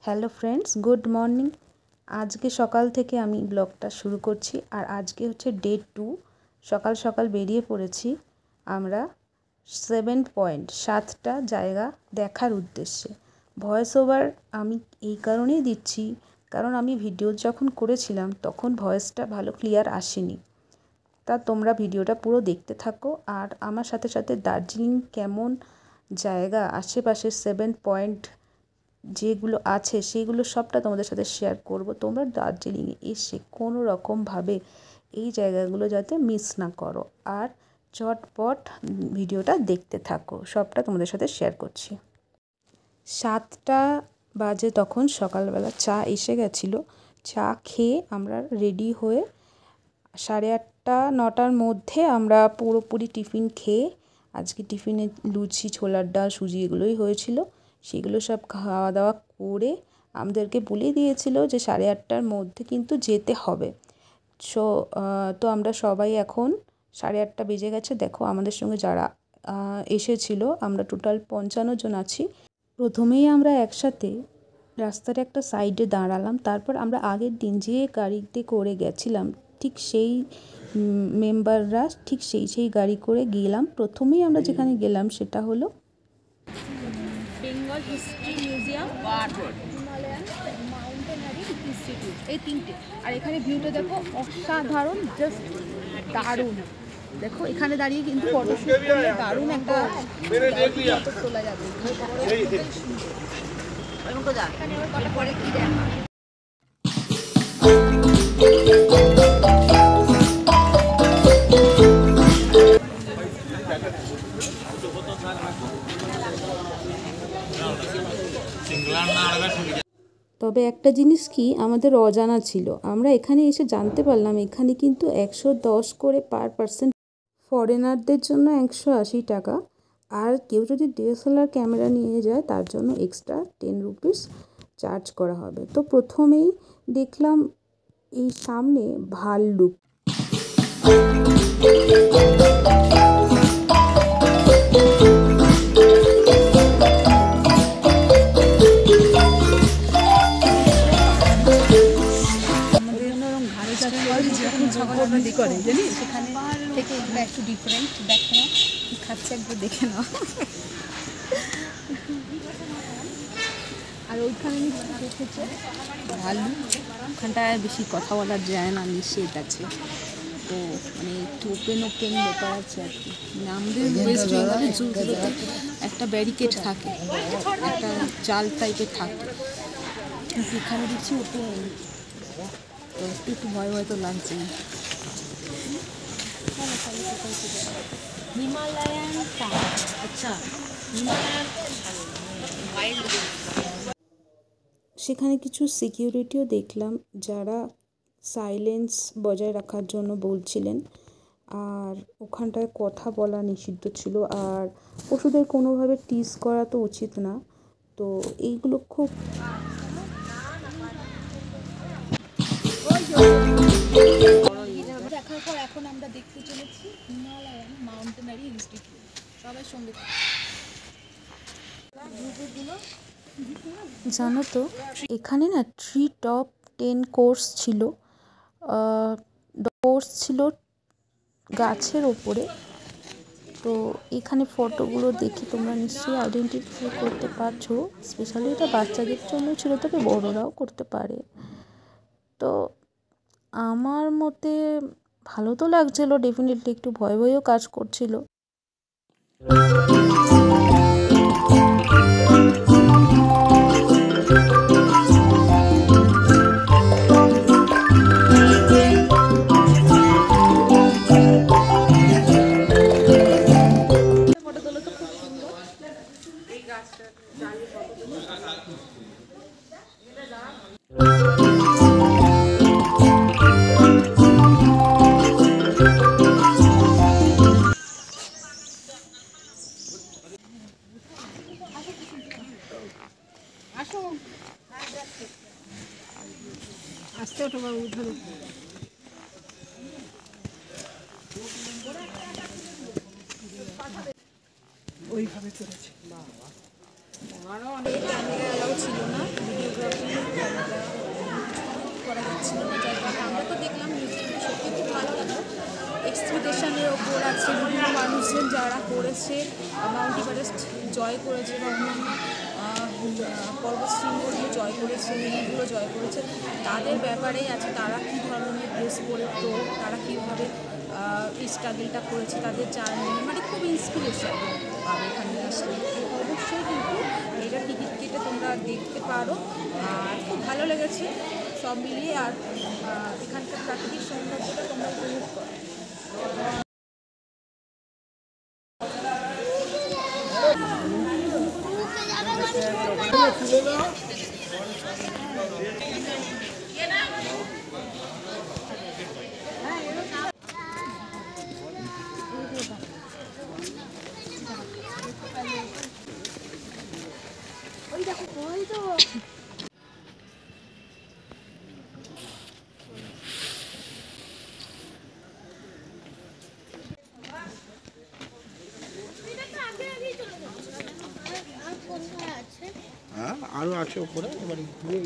Hello friends, good morning. আজকে সকাল থেকে আমি ব্লগটা শুরু করছি। আর আজকে হচ্ছে ডে 2। সকাল সকাল বেরিয়ে পড়েছি আমরা 7টা জায়গা দেখার উদ্দেশ্যে। ভয়েস ওভার আমি এই কারণেই দিচ্ছি, কারণ আমি ভিডিও যখন করেছিলাম তখন ভয়েসটা ভালো ক্লিয়ার আসেনি। তা তোমরা ভিডিওটা পুরো দেখতে থাকো। আর আমার সাথে সাথে দার্জিলিং কেমন জায়গা, আশেপাশে 7 পয়েন্ট যেগুলো আছে সেইগুলো সবটা তোমাদের সাথে শেয়ার করব। তোমরা দার্জিলিংয়ে এসে কোনো রকমভাবে এই জায়গাগুলো যাতে মিস না করো। আর চটপট ভিডিওটা দেখতে থাকো, সবটা তোমাদের সাথে শেয়ার করছি। 7টা বাজে তখন সকালবেলা চা এসে গেছিলো। চা খেয়ে আমরা রেডি হয়ে 8:30 9টার মধ্যে আমরা পুরোপুরি টিফিন খেয়ে, আজকে টিফিনে লুচি, ছোলার ডাল, সুজি এগুলোই হয়েছিল। সেগুলো সব খাওয়া দাওয়া করে আমাদেরকে বলে দিয়েছিল যে 8:30টার মধ্যে কিন্তু যেতে হবে। তো আমরা সবাই এখন 8:30 বেজে গেছে। দেখো আমাদের সঙ্গে যারা এসেছিল, আমরা টোটাল 55 জন আছি। প্রথমেই আমরা একসাথে রাস্তার একটা সাইডে দাঁড়ালাম। তারপর আমরা আগের দিন যে গাড়িতে করে গেছিলাম ঠিক সেই মেম্বাররা ঠিক সেই গাড়ি করে গেলাম। প্রথমেই আমরা যেখানে গেলাম সেটা হলো Bengal history museum, Himalayan mountaineering institute, এই তিনটে। আর এখানে ভিউটা দেখো, অসাধারণ, জাস্ট দারুণ। দেখো এখানে দাঁড়িয়ে কিন্তু ফটোশুট করলে দারুণ একটা ফটো তোলা যাবে। এখানে আবার কটা পরে কি দেখা। তবে একটা জিনিস কি আমাদের অজানা ছিল, আমরা এখানে এসে জানতে পারলাম এখানে কিন্তু 110 করে পার পার্সন, ফরেনারদের জন্য 180 টাকা। আর কেউ যদি ডিএসএলআর ক্যামেরা নিয়ে যায় তার জন্য এক্সট্রা 10 রুপিস চার্জ করা হবে। তো প্রথমেই দেখলাম এই সামনে ভাল্লুক। সেখানে থেকে এগুলো একটু ডিফারেন্ট। দেখো না কি খাচ্ছে, একবার দেখে নাও। আর ওইখানে দেখেছে ভালো, ওখানটায় বেশি কথা বলা যায় না, নিষেধ আছে। তো মানে একটু ওপেন ব্যাপার আছে আর কি। মানে আমাদের ওয়েস্ট বেঙ্গলের জুগুলোতে একটা ব্যারিকেড থাকে, একটা জাল টাইপের থাকে, কিন্তু এখানে দেখছি ওপেন। তো একটু ভয় তো লাগছে। হিমালয়ান, আচ্ছা, হিমালয়ান ওয়াইল্ড। সেখানে কিছু সিকিউরিটিও দেখলাম যারা সাইলেন্স বজায় রাখার জন্য বলছিলেন। আর ওখানটায় কথা বলা নিষিদ্ধ ছিল। আর পশুদের কোনোভাবে টিজ করা তো উচিত না। তো এইগুলো খুব দেখার পর এখন আমরা দেখতে চলেছি হিমালয়ান মাউন্টেনারি ইনস্টিটিউট। সবাই সঙ্গে জানো তো, এখানে না ট্রি টপ 10 কোর্স ছিল। গাছের ওপরে। তো এখানে ফটোগুলো দেখে তোমরা নিশ্চয়ই আইডেন্টিফাই করতে পারছো। স্পেশালি এটা বাচ্চাদের জন্য ছিল, তবে বড়রাও করতে পারে। তো আমার মতে ভালো তো লাগছিল, ডেফিনেটলি একটু ভয়ও কাজ করছিল। আসতে ওঠো বাবু, ধরো। ওইভাবে করেছে। আমারও অনেক ক্যামেরা অ্যালাউ ছিল না, ভিডিওগ্রাফি ক্লাসিফিকেশনের ওপর আছে, বিভিন্ন মানুষজন যারা করেছে মাউন্ট এভারেস্ট জয় করেছে বা অন্যান্য পর্বতশৃঙ্গগুলো জয় করেছে, হিলগুলো জয় করেছে, তাদের ব্যাপারেই আছে। তারা কী ধরনের ড্রেস পরে, তো তারা কীভাবে এই স্ট্রাগলটা করেছে, তাদের জার্নি, মানে খুব ইন্সপিরেশন পাবে এখানে আসলে। অবশ্যই কিন্তু এটা টিকিট কেটে তোমরা দেখতে পারো, আর খুব ভালো লেগেছে সব মিলিয়ে। আর এখানকার প্রাকৃতিক সৌন্দর্যটা তোমরা উপভোগ করো। হ্যাঁ, আরো আছে উপরে, এবার ঘুরে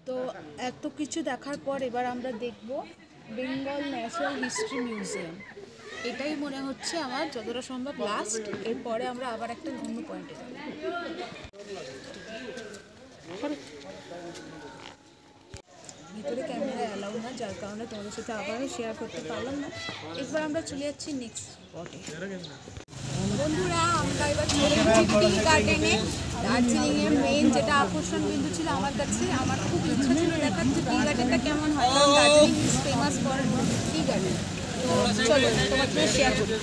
তো এত কিছু দেখার পর এবার আমরা দেখব বেঙ্গল ন্যাচারাল হিস্ট্রি মিউজিয়াম। এটাই মনে হচ্ছে আমার যতটা সম্ভব লাস্ট। এরপরে আমরা আবার একটা অন্য পয়েন্টে যাব। ভিতরে ক্যামেরা অ্যালাউ না, যার কারণে তোমাদের সাথে আবারও শেয়ার করতে পারলাম না। এরপর আমরা চলে যাচ্ছি নেক্সট স্পটে। বন্ধুরা, আমরা এবার চলে যাচ্ছি টি গার্ডেনে। দার্জিলিংয়ের মেইন যেটা আকর্ষণ বিন্দু ছিল আমার কাছে, আমার খুব ইচ্ছা ছিল দেখার যে টি গার্ডেনটা কেমন হয়, কারণ Darjeeling is famous for tea garden. তো চলো তোমাদের শেয়ার করি।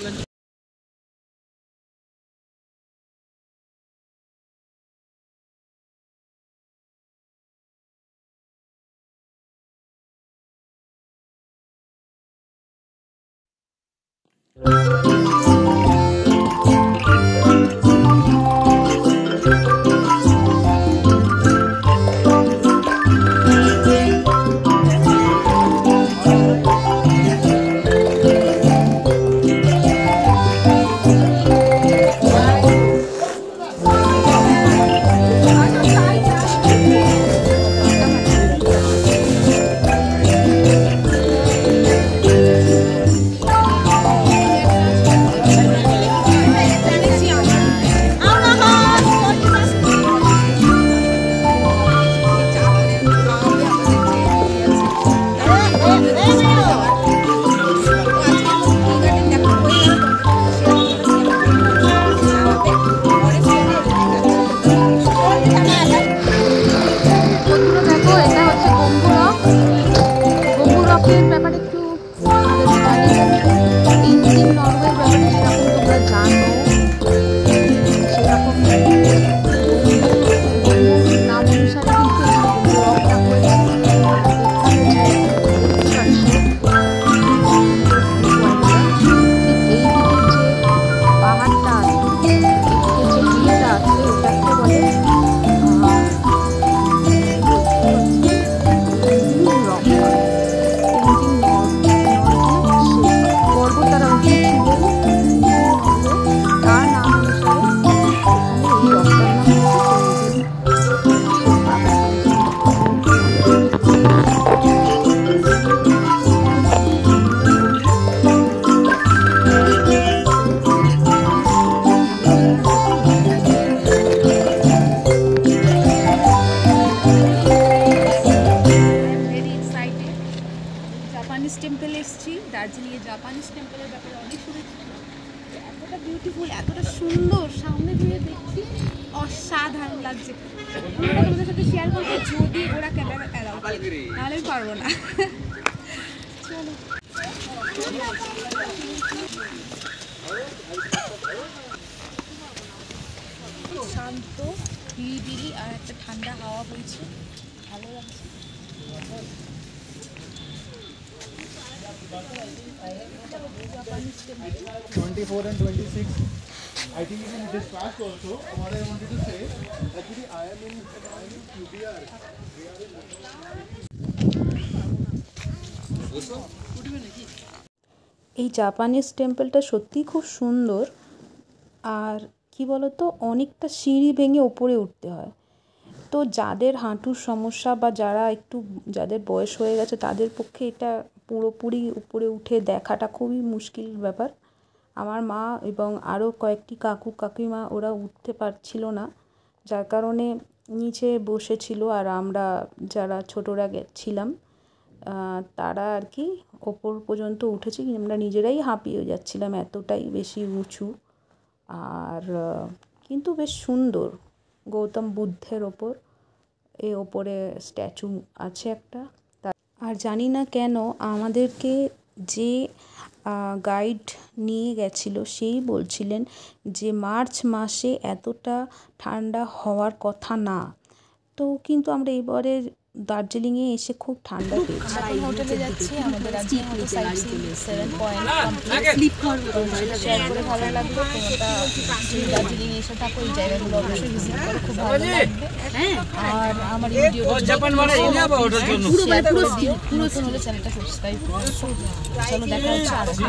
জাপানিজ টেম্পল এসেছি। দার্জিলিংয়ে জাপানিজ টেম্পলের ব্যাপারে অনেক শুনেছি, এতটা বিউটিফুল, এতটা সুন্দর, সামনে দিয়ে দেখছি অসাধারণ লাগছে। আমরা তোমাদের সাথে শেয়ার করবো যদি ওরা ক্যামেরা অ্যালাউ করে, নাহলে আমি পারবো না। চলো শান্ত, নিরিবিলি, আর একটা ঠান্ডা হাওয়া বইছে, ভালো লাগছে। 24 and 26. I think in this past also, what I wanted to say, actually I am in QBR. এই জাপানিজ টেম্পলটা সত্যিই খুব সুন্দর। আর কি বলতো, অনেকটা সিঁড়ি ভেঙে ওপরে উঠতে হয়। তো যাদের হাঁটুর সমস্যা বা যাদের বয়স হয়ে গেছে তাদের পক্ষে এটা পুরোপুরি উপরে উঠে দেখাটা খুবই মুশকিল ব্যাপার। আমার মা এবং আরও কয়েকটি কাকু কাকিমা ওরা উঠতে পারছিল না, যার কারণে নিচে বসেছিল। আর আমরা যারা ছোটরা ছিলাম তারা আর কি ওপর পর্যন্ত উঠেছি। আমরা নিজেরাই হাঁপিয়ে যাচ্ছিলাম, এতটাই বেশি উঁচু। আর কিন্তু বেশ সুন্দর, গৌতম বুদ্ধের ওপরে স্ট্যাচু আছে একটা। আর জানি না কেন আমাদেরকে যে গাইড নিয়ে গেছিল সেই বলছিলেন যে মার্চ মাসে এতটা ঠান্ডা হওয়ার কথা না। তো কিন্তু আমরা এবারে দার্জিলিংয়ে এসে খুব ঠান্ডা পেয়েছি। এখন হোটেলে যাচ্ছি, আমাদের আজকে মতো sightseeing 7 point complete share করে ভালো লাগলো। তোমরা দার্জিলিং এসে থাকো, এই জায়গাগুলো অবশ্যই ভিজিট করো, খুব ভালো লাগবে। আর আমার এই ভিডিওটা জাপান মানে যাবো ওটার জন্য পুরো হলে চ্যানেলটা সাবস্ক্রাইব করো। চলো দেখা হচ্ছে আজকে।